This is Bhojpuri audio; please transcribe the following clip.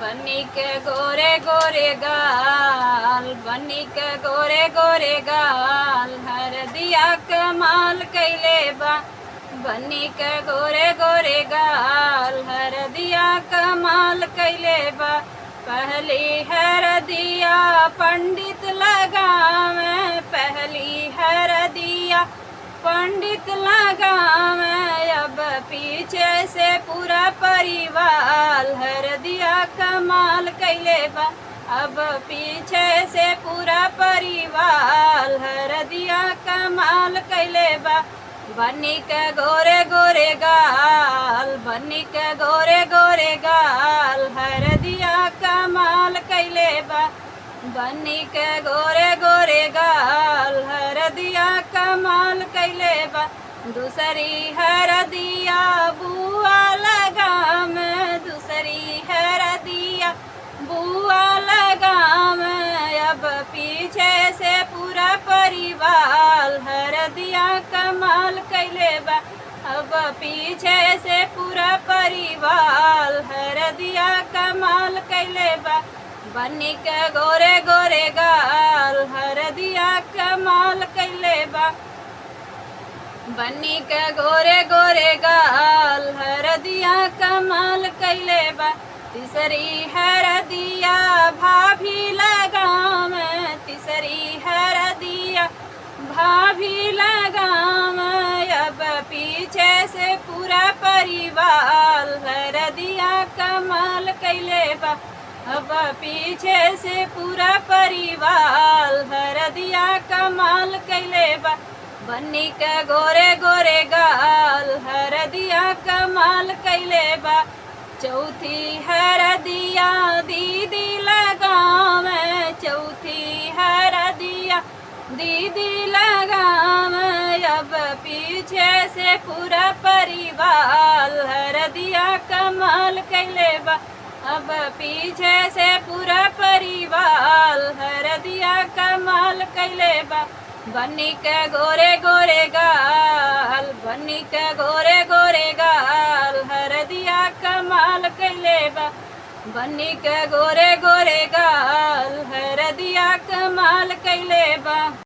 बनी के गोरे गोरे गाल, बनी के गोरे गोरे गाल, हरदिया कमाल कैले बा। बनी के गोरे गोरे गाल, हरदिया कमाल कैले बा। पहली हरदिया पंडित लगावे, पहली हरदिया पंडित लगावे। अब पीछे से पूरा परिवार हरदिया कमाल कैले बा। अब पीछे से पूरा परिवार हरदिया कमाल कैले बा। बनी के गोरे गोरे गाल, बनी के गोरे गोरे गाल, हरदिया कमाल कैले बा। बनी के गोरे गोरे गाल, हरदिया कमाल कैले बा। दूसरी हरदिया बुआ लगाम, दूसरी हरदिया बुआ लगाम। अब पीछे से पूरा परिवार हरदिया कमाल कैले बा। अब पीछे से पूरा परिवार हरदिया कमाल कैले बा। बनी के गोरे गोरे गाल, हरदिया कमाल कैले बा। बनी के गोरे गोरे गाल, हरदिया कमाल कैले बा। तीसरी हरदिया भाभी लगाम, तीसरी हरदिया भाभी लगाम। अब पीछे से पूरा परिवार हरदिया कमाल कैले बा। अब पीछे से पूरा परिवार हरदिया कमाल कैले बा। बनी के गोरे गोरे गाल, हरदिया कमाल कैले बा। चौथी हरदिया दीदी लगाम, चौथी हरदिया दीदी लगाम। अब पीछे से पूरा परिवार हरदिया कमाल कैले बा। अब पीछे से पूरा परिवार हरदिया कमाल कैले बा। बनी के गोरे गोरे गाल, बनी के गोरे गोरे गाल, हरदिया कमाल कैले बा। बनी के गोरे गोरे गाल, हरदिया कमाल कैले बा।